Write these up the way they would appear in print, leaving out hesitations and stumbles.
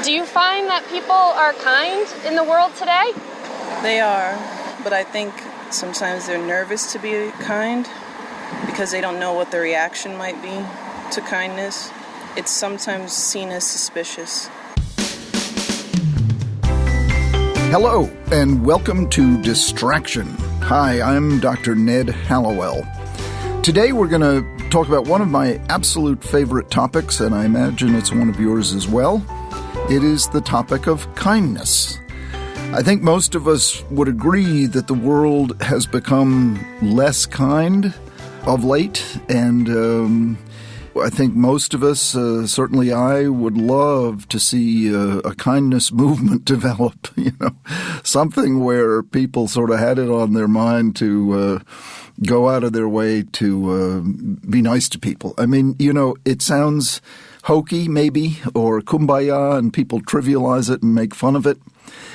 Do you find that people are kind in the world today? They are, but I think sometimes they're nervous to be kind because they don't know what the reaction might be to kindness. It's sometimes seen as suspicious. Hello, and welcome to Distraction. Hi, I'm Dr. Ned Hallowell. Today we're going to talk about one of my absolute favorite topics, and I imagine it's one of yours as well. It is the topic of kindness. I think most of us would agree that the world has become less kind of late, and I think most of us, certainly I, would love to see a kindness movement develop, something where people sort of had it on their mind to go out of their way to be nice to people. I mean, it sounds hokey maybe, or kumbaya, and people trivialize it and make fun of it.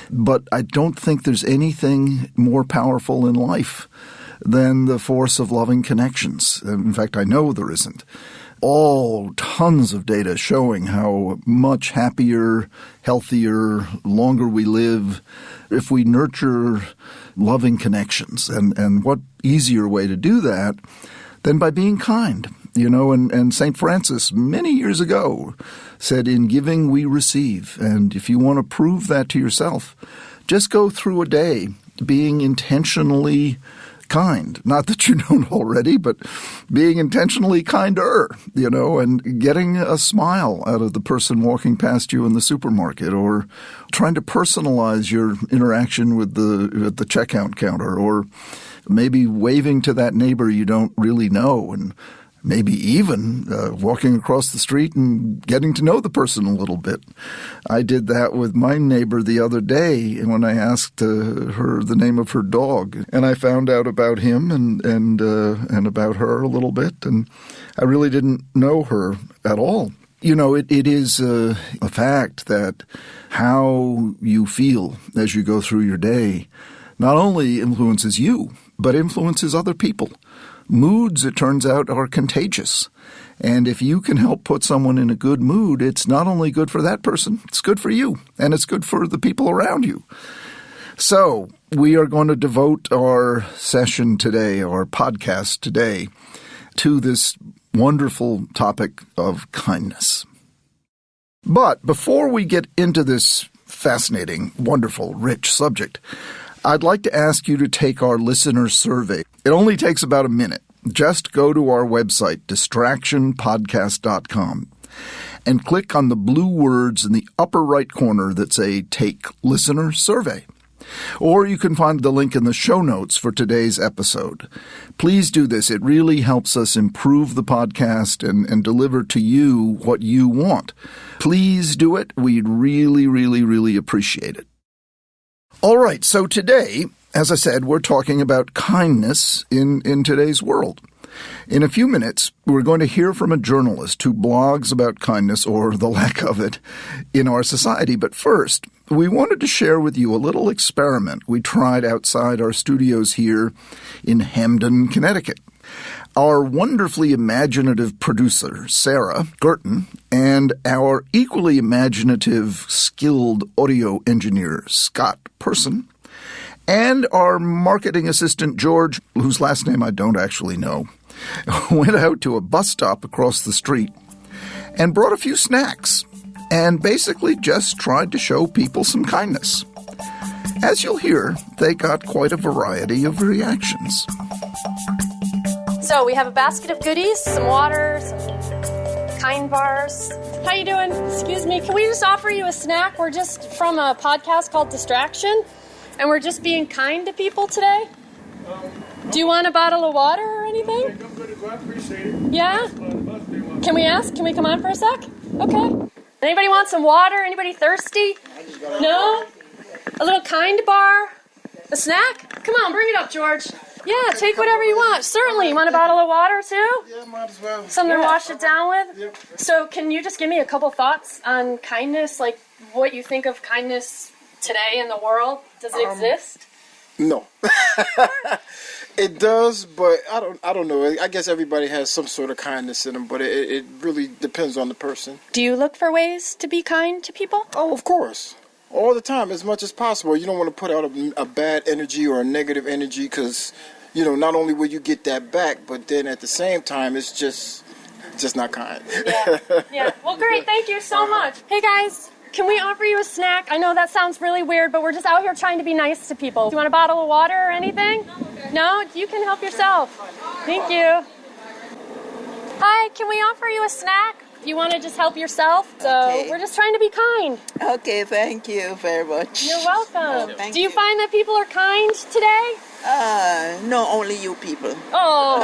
But I don't think there's anything more powerful in life than the force of loving connections. In fact, I know there isn't. Tons of data showing how much happier, healthier, longer we live if we nurture loving connections. And what easier way to do that than by being kind? And St. Francis many years ago said, in giving we receive. And if you want to prove that to yourself, just go through a day being intentionally kind. Not that you don't already, but being intentionally kinder, and getting a smile out of the person walking past you in the supermarket, or trying to personalize your interaction with the checkout counter, or maybe waving to that neighbor you don't really know, and maybe even walking across the street and getting to know the person a little bit. I did that with my neighbor the other day when I asked her the name of her dog, and I found out about him and about her a little bit, and I really didn't know her at all. It is a fact that how you feel as you go through your day not only influences you, but influences other people. Moods, it turns out, are contagious. And if you can help put someone in a good mood, it's not only good for that person, it's good for you, and it's good for the people around you. So we are going to devote our session today, our podcast today, to this wonderful topic of kindness. But before we get into this fascinating, wonderful, rich subject, I'd like to ask you to take our listener survey. It only takes about a minute. Just go to our website, distractionpodcast.com, and click on the blue words in the upper right corner that say Take Listener Survey. Or you can find the link in the show notes for today's episode. Please do this. It really helps us improve the podcast and deliver to you what you want. Please do it. We'd really, really, really appreciate it. All right, so today, as I said, we're talking about kindness in today's world. In a few minutes, we're going to hear from a journalist who blogs about kindness, or the lack of it, in our society. But first, we wanted to share with you a little experiment we tried outside our studios here in Hamden, Connecticut. Our wonderfully imaginative producer, Sarah Gerton, and our equally imaginative, skilled audio engineer, Scott Person, and our marketing assistant, George, whose last name I don't actually know, went out to a bus stop across the street and brought a few snacks and basically just tried to show people some kindness. As you'll hear, they got quite a variety of reactions. So we have a basket of goodies, some water, some kind bars. How you doing? Excuse me, can we just offer you a snack? We're just from a podcast called Distraction, and we're just being kind to people today. Do you want a bottle of water or anything? I'm good to go. I appreciate it. Yeah? Can we ask? Can we come on for a sec? Okay. Anybody want some water? Anybody thirsty? No? A little kind bar? A snack? Come on, bring it up, George. Yeah, take whatever you want. Certainly. You want a bottle of water, too? Yeah, might as well. Something to wash it down with? Yep. So can you just give me a couple thoughts on kindness, like what you think of kindness today in the world? Does it exist? No. It does, but I don't know. I guess everybody has some sort of kindness in them, but it really depends on the person. Do you look for ways to be kind to people? Oh, of course. All the time, as much as possible. You don't want to put out a bad energy or a negative energy because, not only will you get that back, but then at the same time, it's just not kind. Yeah. Well, great. Thank you so much. Hey, guys. Can we offer you a snack? I know that sounds really weird, but we're just out here trying to be nice to people. Do you want a bottle of water or anything? No? You can help yourself. Thank you. Hi, can we offer you a snack? You want to just help yourself? So we're just trying to be kind. Okay, thank you very much. You're welcome. Thank Do you you. find that people are kind today? No, only you people. Oh,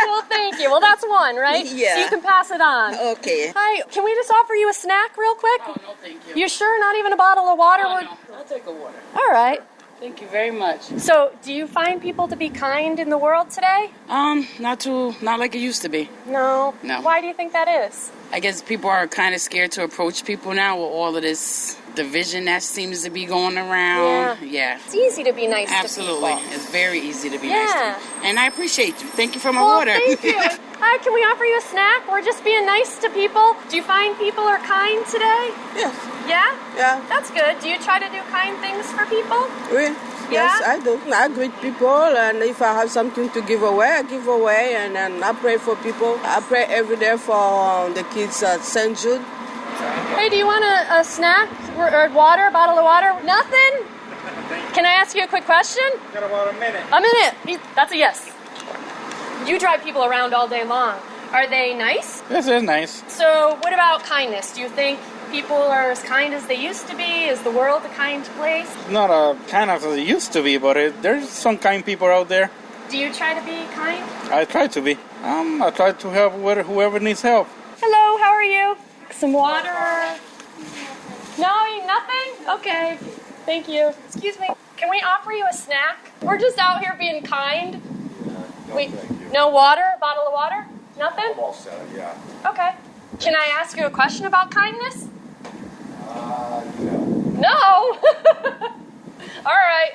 well, thank you. Well, that's one, right? Yeah. So you can pass it on. Okay. Hi, can we just offer you a snack real quick? Oh, no, thank you. You sure? Not even a bottle of water? Oh, no, I'll take a water. All right. Thank you very much. So, do you find people to be kind in the world today? Not like it used to be. No. No. Why do you think that is? I guess people are kind of scared to approach people now with all of this division that seems to be going around. Yeah. It's easy to be nice Absolutely. to people. It's very easy to be nice Yeah. to. And I appreciate you. Thank you for my Well, water. thank you. Hi, can we offer you a snack? We're just being nice to people. Do you find people are kind today? Yes. Yeah? Yeah. That's good. Do you try to do kind things for people? Oui. Yes, Yeah? I do. I greet people, and if I have something to give away, I give away, and then I pray for people. I pray every day for the kids at St. Jude. Hey, do you want a snack or water, a bottle of water? Nothing? Can I ask you a quick question? Got about a minute. A minute. That's a yes. You drive people around all day long. Are they nice? This is nice. So what about kindness? Do you think people are as kind as they used to be? Is the world a kind place? Not kind of as it used to be, but there's some kind people out there. Do you try to be kind? I try to be. I try to help whoever needs help. Hello, how are you? Some water? No, nothing? Okay. Thank you. Excuse me. Can we offer you a snack? We're just out here being kind. No water? A bottle of water? Nothing? Almost said, yeah. Okay. Can I ask you a question about kindness? No. No! All right.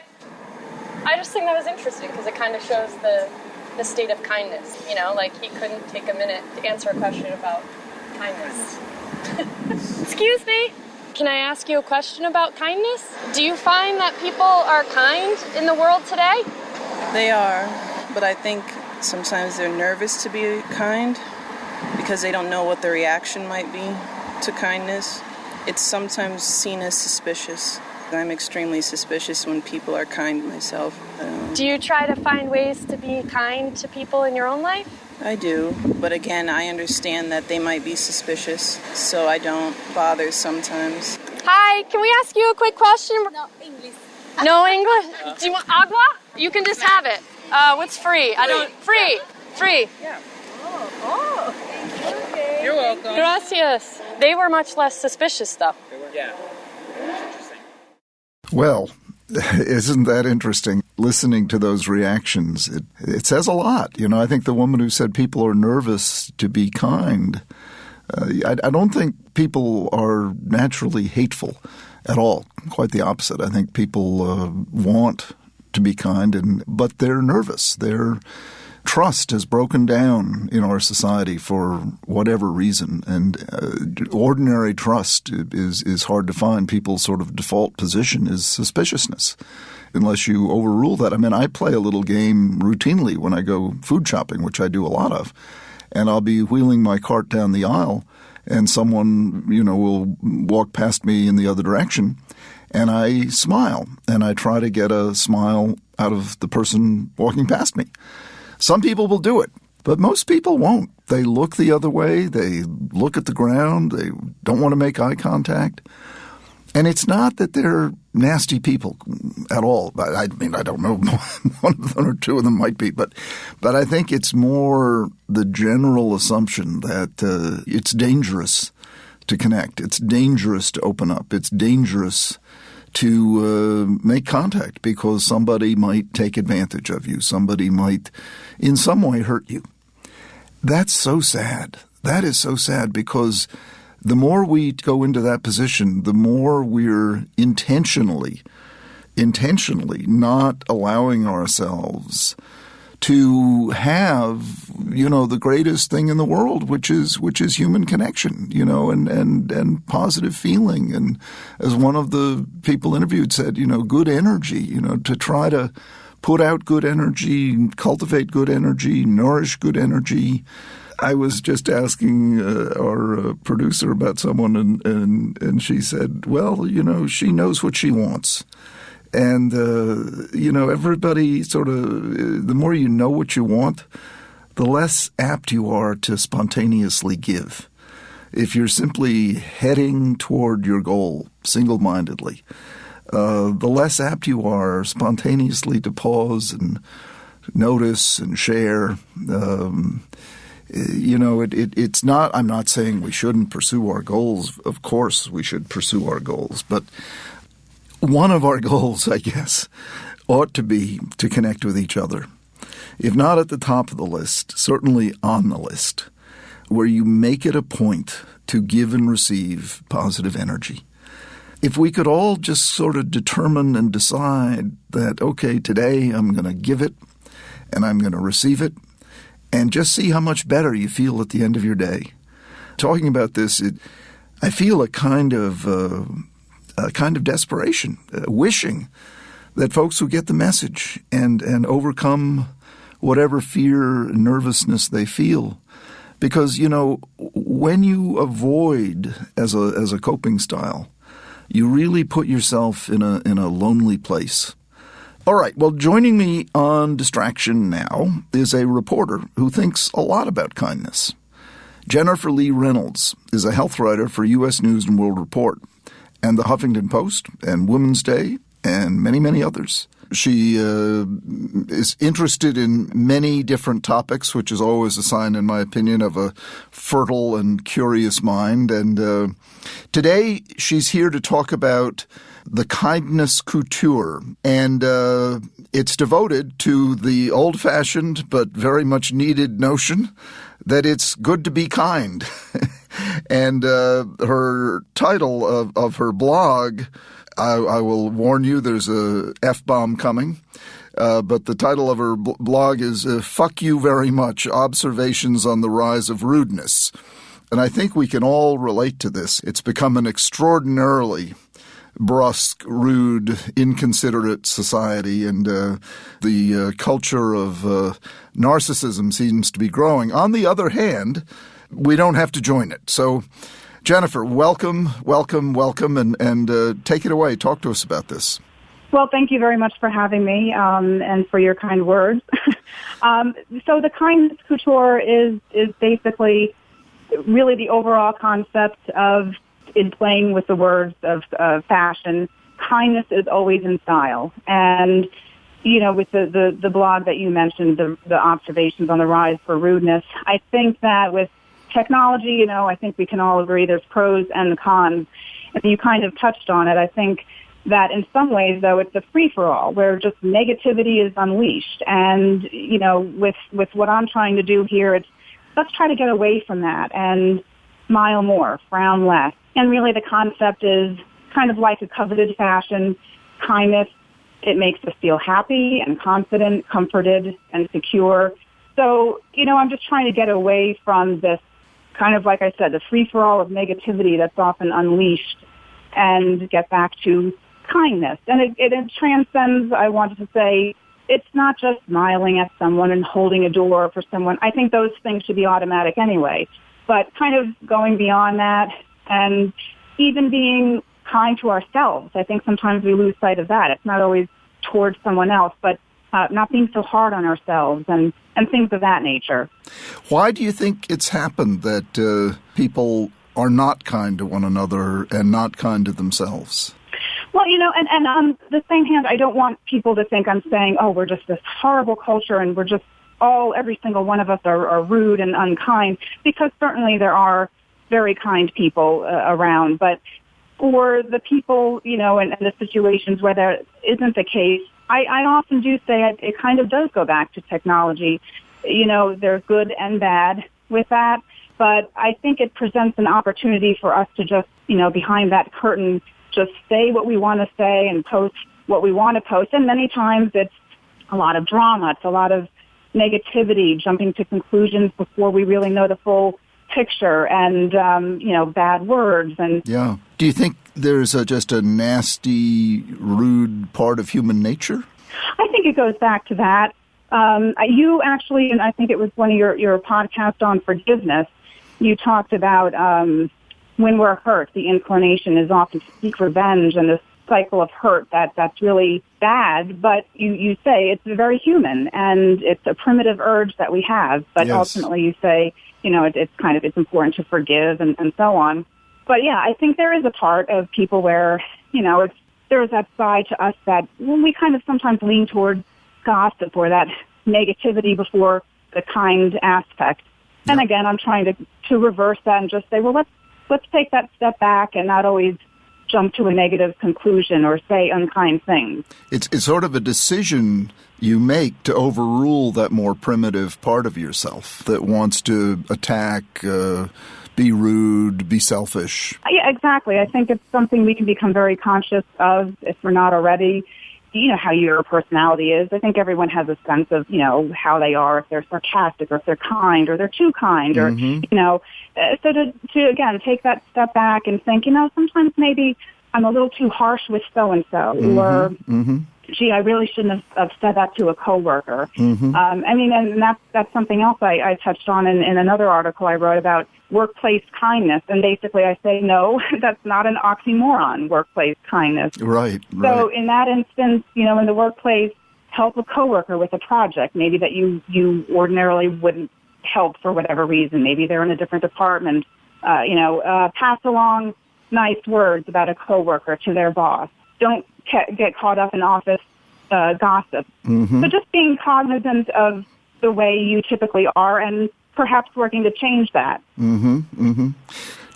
I just think that was interesting because it kind of shows the state of kindness. Like he couldn't take a minute to answer a question about kindness. Excuse me. Can I ask you a question about kindness? Do you find that people are kind in the world today? They are, but I think sometimes they're nervous to be kind because they don't know what the reaction might be to kindness. It's sometimes seen as suspicious. I'm extremely suspicious when people are kind myself. Do you try to find ways to be kind to people in your own life? I do, but again, I understand that they might be suspicious, so I don't bother sometimes. Hi, can we ask you a quick question? No, English. No English? Do you want agua? You can just have it. What's free? Free. Yeah. Okay. You're welcome. Gracias. They were much less suspicious, though. Yeah. Well, isn't that interesting? Listening to those reactions, it says a lot. I think the woman who said people are nervous to be kind, I don't think people are naturally hateful at all. Quite the opposite. I think people want to be kind, but they're nervous. Their trust has broken down in our society for whatever reason, and ordinary trust is hard to find. People's sort of default position is suspiciousness, unless you overrule that. I mean, I play a little game routinely when I go food shopping, which I do a lot of, and I'll be wheeling my cart down the aisle, and someone, will walk past me in the other direction, and I smile, and I try to get a smile out of the person walking past me. Some people will do it, but most people won't. They look the other way. They look at the ground. They don't want to make eye contact. And it's not that they're nasty people at all. I mean, I don't know. One of them or two of them might be. But I think it's more the general assumption that it's dangerous to connect. It's dangerous to open up. It's dangerous to make contact because somebody might take advantage of you. Somebody might in some way hurt you. That's so sad. That is so sad because the more we go into that position, the more we're intentionally intentionally not allowing ourselves to have, the greatest thing in the world, which is human connection, and positive feeling. And as one of the people interviewed said, good energy, to try to put out good energy, cultivate good energy, nourish good energy. I was just asking our producer about someone, and she said, well, she knows what she wants. And, everybody sort of, the more you know what you want, the less apt you are to spontaneously give. If you're simply heading toward your goal single-mindedly, the less apt you are spontaneously to pause and notice and share. It's not, I'm not saying we shouldn't pursue our goals. Of course we should pursue our goals, but one of our goals, I guess, ought to be to connect with each other. If not at the top of the list, certainly on the list, where you make it a point to give and receive positive energy. If we could all just sort of determine and decide that, okay, today I'm going to give it and I'm going to receive it, and just see how much better you feel at the end of your day. Talking about this, I feel a kind of desperation, wishing that folks who get the message and overcome whatever fear and nervousness they feel. Because, when you avoid as a coping style, you really put yourself in a lonely place. All right, well, joining me on Distraction now is a reporter who thinks a lot about kindness. Jennifer Lea Reynolds is a health writer for U.S. News & World Report and the Huffington Post and Women's Day and many, many others. She is interested in many different topics, which is always a sign, in my opinion, of a fertile and curious mind. And today she's here to talk about the kindness couture. And it's devoted to the old-fashioned but very much needed notion that it's good to be kind. And her title of her blog, I will warn you, there's a F-bomb coming. But the title of her blog is Fuck You Very Much, Observations on the Rise of Rudeness. And I think we can all relate to this. It's become an extraordinarily brusque, rude, inconsiderate society, and the culture of narcissism seems to be growing. On the other hand, we don't have to join it. So, Jennifer, welcome, and take it away. Talk to us about this. Well, thank you very much for having me and for your kind words. So the kindness couture is basically really the overall concept of, in playing with the words of fashion, kindness is always in style. And, with the blog that you mentioned, the observations on the rise for rudeness, I think that with technology, I think we can all agree there's pros and cons. And you kind of touched on it. I think that in some ways, though, it's a free-for-all where just negativity is unleashed. And, with what I'm trying to do here, let's try to get away from that and smile more, frown less. And really the concept is kind of like a coveted fashion, kindness. It makes us feel happy and confident, comforted, and secure. So, I'm just trying to get away from this kind of, like I said, the free-for-all of negativity that's often unleashed and get back to kindness. And it transcends, I wanted to say, it's not just smiling at someone and holding a door for someone. I think those things should be automatic anyway. But kind of going beyond that and even being kind to ourselves. I think sometimes we lose sight of that. It's not always towards someone else, but not being so hard on ourselves and things of that nature. Why do you think it's happened that people are not kind to one another and not kind to themselves? Well, and on the same hand, I don't want people to think I'm saying, oh, we're just this horrible culture and we're just every single one of us are rude and unkind, because certainly there are very kind people around. But for the people, and the situations where that isn't the case, I often do say it kind of does go back to technology. There's good and bad with that. But I think it presents an opportunity for us to just, behind that curtain, just say what we want to say and post what we want to post. And many times it's a lot of drama. It's a lot of negativity, jumping to conclusions before we really know the full picture, and, bad words. And yeah. Do you think there's just a nasty, rude part of human nature? I think it goes back to that. You actually, and I think it was one of your podcasts on forgiveness, you talked about when we're hurt, the inclination is often to seek revenge, and this cycle of hurt that's really bad. But you say it's very human, and it's a primitive urge that we have. But yes. Ultimately, you say, it's important to forgive and so on. But yeah, I think there is a part of people where, there is that side to us that we kind of sometimes lean towards gossip or that negativity before the kind aspect. Yeah. And again, I'm trying to reverse that and just say, well, let's take that step back and not always jump to a negative conclusion or say unkind things. It's sort of a decision you make to overrule that more primitive part of yourself that wants to attack, be rude, be selfish. Yeah, exactly. I think it's something we can become very conscious of if we're not already. You know how your personality is. I think everyone has a sense of, how they are, if they're sarcastic or if they're kind or they're too kind or, so to again, take that step back and think, sometimes maybe I'm a little too harsh with so-and-so or, gee, I really shouldn't have said that to a coworker. And that's something else I touched on in another article I wrote about workplace kindness. And basically I say, no, that's not an oxymoron, workplace kindness. Right. So in that instance, in the workplace, help a coworker with a project, maybe that you ordinarily wouldn't help for whatever reason. Maybe they're in a different department. Pass along nice words about a coworker to their boss. Don't get caught up in office gossip. But just being cognizant of the way you typically are and perhaps working to change that.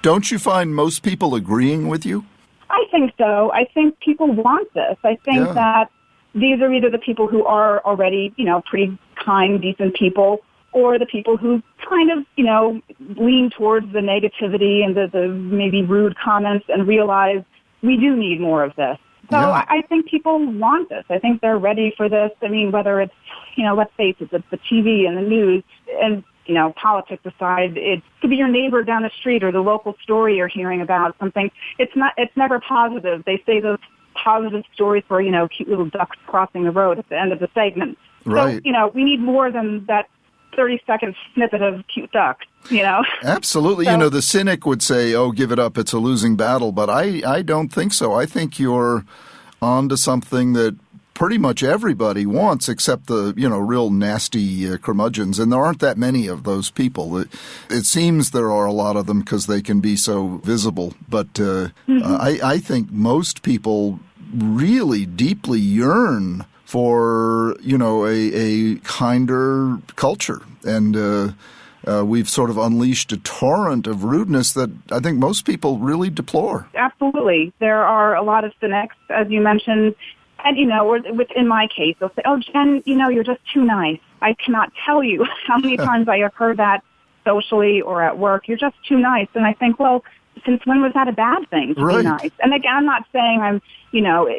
Don't you find most people agreeing with you? I think so. I think people want this. I think that these are either the people who are already, pretty kind, decent people, or the people who kind of, lean towards the negativity and the maybe rude comments and realize we do need more of this. So I think people want this. I think they're ready for this. I mean, whether it's, let's face it, the TV and the news and, politics aside, it could be your neighbor down the street or the local story you're hearing about something. It's never positive. They say those positive stories for, cute little ducks crossing the road at the end of the segment. Right. So, we need more than that 30-second snippet of cute ducks, Absolutely. So, the cynic would say, oh, give it up, it's a losing battle. But I don't think so. I think you're onto something that pretty much everybody wants, except the, real nasty curmudgeons. And there aren't that many of those people. It seems there are a lot of them because they can be so visible. But I think most people really deeply yearn for, a kinder culture. And we've sort of unleashed a torrent of rudeness that I think most people really deplore. Absolutely. There are a lot of cynics, as you mentioned. And, in my case, they'll say, oh, Jen, you're just too nice. I cannot tell you how many times I have heard that socially or at work. You're just too nice. And I think, well, since when was that a bad thing to be nice? And again, I'm not saying I'm,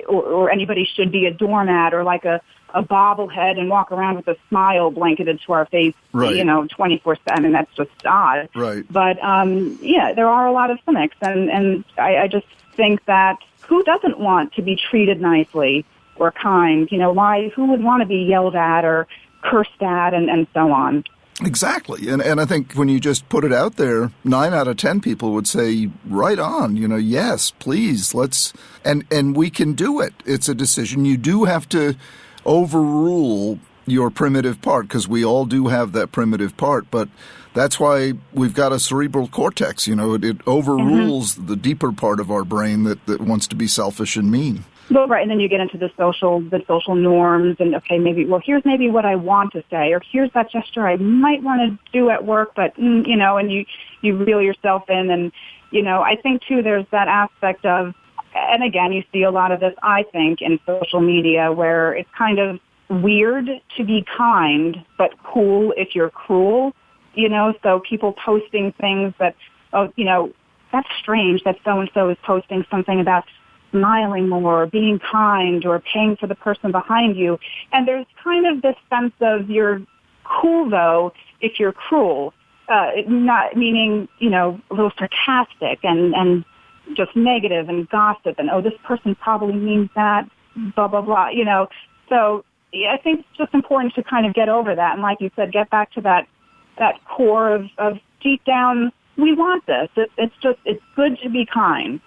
or anybody should be a doormat or like a bobblehead and walk around with a smile blanketed to our face, 24/7. That's just odd. Right. But, there are a lot of cynics. And I just think that who doesn't want to be treated nicely or kind? Who would want to be yelled at or cursed at and so on? Exactly. And I think when you just put it out there, 9 out of 10 people would say, right on, yes, please, let's, and we can do it. It's a decision. You do have to overrule your primitive part because we all do have that primitive part, but that's why we've got a cerebral cortex. It overrules the deeper part of our brain that wants to be selfish and mean. Well, right, and then you get into the social norms, and here's maybe what I want to say, or here's that gesture I might want to do at work, but and you reel yourself in, and I think too there's that aspect of, and again you see a lot of this I think in social media where it's kind of weird to be kind, but cool if you're cruel, so people posting things that that's strange that so and so is posting something about smiling more, or being kind, or paying for the person behind you. And there's kind of this sense of you're cool, though, if you're cruel. Not meaning, a little sarcastic and just negative and gossip and, oh, this person probably means that, blah, blah, blah, So I think it's just important to kind of get over that. And like you said, get back to that core of deep down, we want this. It's good to be kind.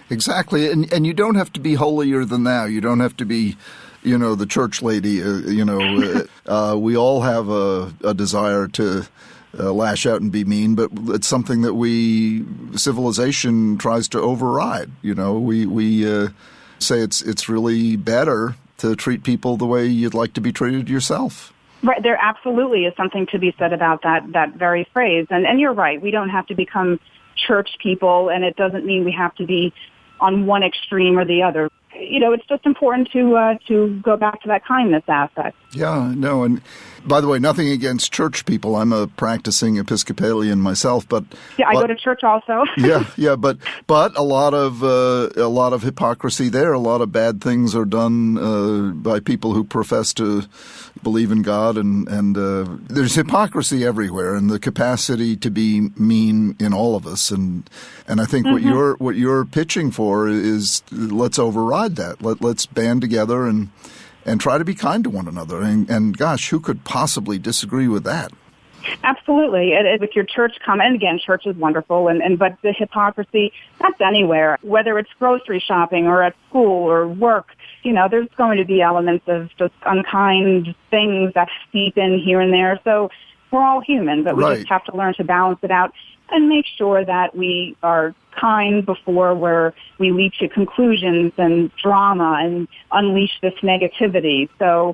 Exactly. And you don't have to be holier than thou. You don't have to be, the church lady. We all have a desire to lash out and be mean, but it's something that civilization tries to override. We say it's really better to treat people the way you'd like to be treated yourself. Right. There absolutely is something to be said about that very phrase. And you're right. We don't have to become church people, and it doesn't mean we have to be on one extreme or the other. It's just important to go back to that kindness aspect. Yeah, no, and by the way, nothing against church people. I'm a practicing Episcopalian myself, but I go to church also. yeah, but a lot of hypocrisy there. A lot of bad things are done by people who profess to believe in God, and there's hypocrisy everywhere, and the capacity to be mean in all of us. And I think what you're pitching for is let's override that. Let's band together and try to be kind to one another. And gosh, who could possibly disagree with that? Absolutely. With your church comment, and again, church is wonderful, but the hypocrisy, that's anywhere, whether it's grocery shopping or at school or work. There's going to be elements of just unkind things that seep in here and there. So we're all human, but we just have to learn to balance it out and make sure that we are kind before we leap to conclusions and drama and unleash this negativity. So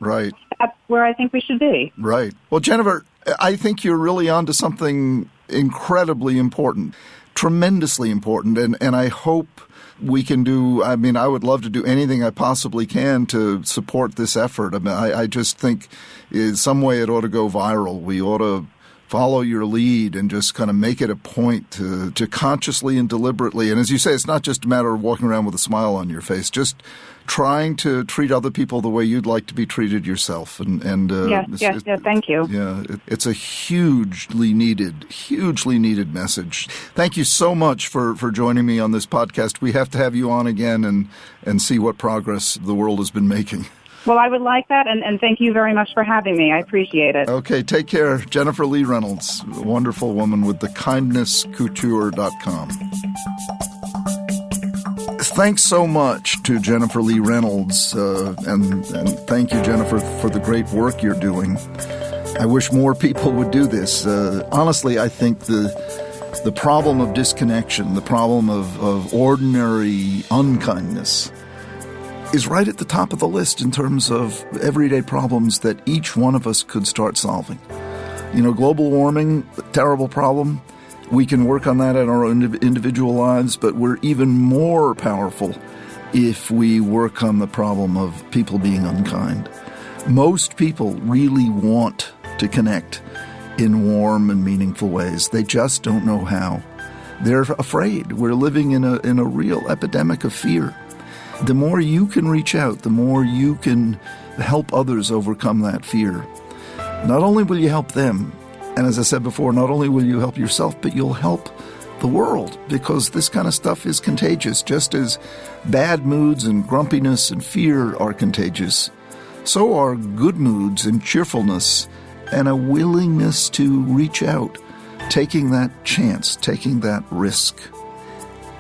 that's where I think we should be. Right. Well, Jennifer, I think you're really onto something incredibly important, tremendously important, and I hope we can do. I mean, I would love to do anything I possibly can to support this effort. I mean, I just think in some way it ought to go viral. We ought to follow your lead and just kind of make it a point to consciously and deliberately. And as you say, it's not just a matter of walking around with a smile on your face, just trying to treat other people the way you'd like to be treated yourself. Yes, thank you. Yeah, it's a hugely needed message. Thank you so much for joining me on this podcast. We have to have you on again and see what progress the world has been making. Well, I would like that, and thank you very much for having me. I appreciate it. Okay, take care. Jennifer Lea Reynolds, a wonderful woman with thekindnesscouture.com. Thanks so much to Jennifer Lea Reynolds, and thank you, Jennifer, for the great work you're doing. I wish more people would do this. Honestly, I think the problem of disconnection, the problem of ordinary unkindness, is right at the top of the list in terms of everyday problems that each one of us could start solving. Global warming, terrible problem. We can work on that in our own individual lives, but we're even more powerful if we work on the problem of people being unkind. Most people really want to connect in warm and meaningful ways. They just don't know how. They're afraid. We're living in a real epidemic of fear. The more you can reach out, the more you can help others overcome that fear. Not only will you help them, and as I said before, not only will you help yourself, but you'll help the world, because this kind of stuff is contagious. Just as bad moods and grumpiness and fear are contagious, so are good moods and cheerfulness and a willingness to reach out, taking that chance, taking that risk.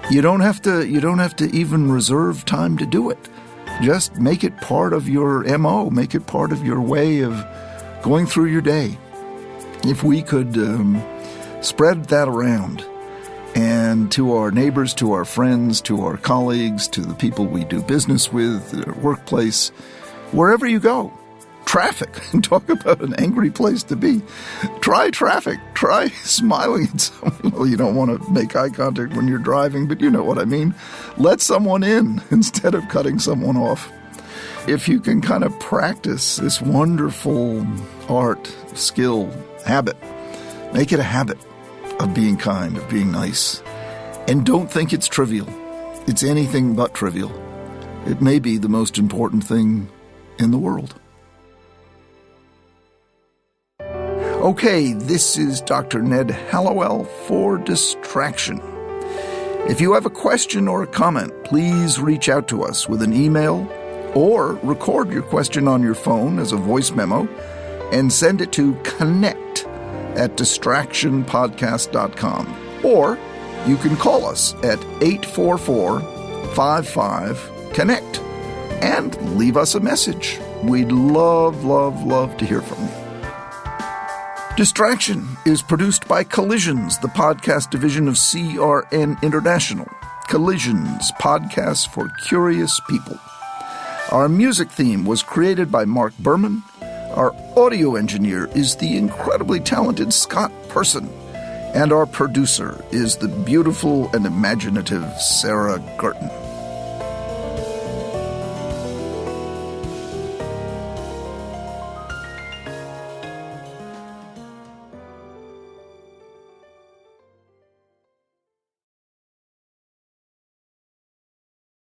You don't have to even reserve time to do it. Just make it part of your MO, make it part of your way of going through your day. If we could spread that around, and to our neighbors, to our friends, to our colleagues, to the people we do business with, the workplace, wherever you go. Traffic. Talk about an angry place to be. Try traffic. Try smiling at someone. Well, you don't want to make eye contact when you're driving, but you know what I mean. Let someone in instead of cutting someone off. If you can kind of practice this wonderful art, skill, habit, make it a habit of being kind, of being nice. And don't think it's trivial. It's anything but trivial. It may be the most important thing in the world. Okay, this is Dr. Ned Hallowell for Distraction. If you have a question or a comment, please reach out to us with an email or record your question on your phone as a voice memo and send it to connect@distractionpodcast.com. Or you can call us at 844-55-CONNECT and leave us a message. We'd love to hear from you. Distraction is produced by Collisions, the podcast division of CRN International. Collisions, podcasts for curious people. Our music theme was created by Mark Berman. Our audio engineer is the incredibly talented Scott Person. And our producer is the beautiful and imaginative Sarah Gurton.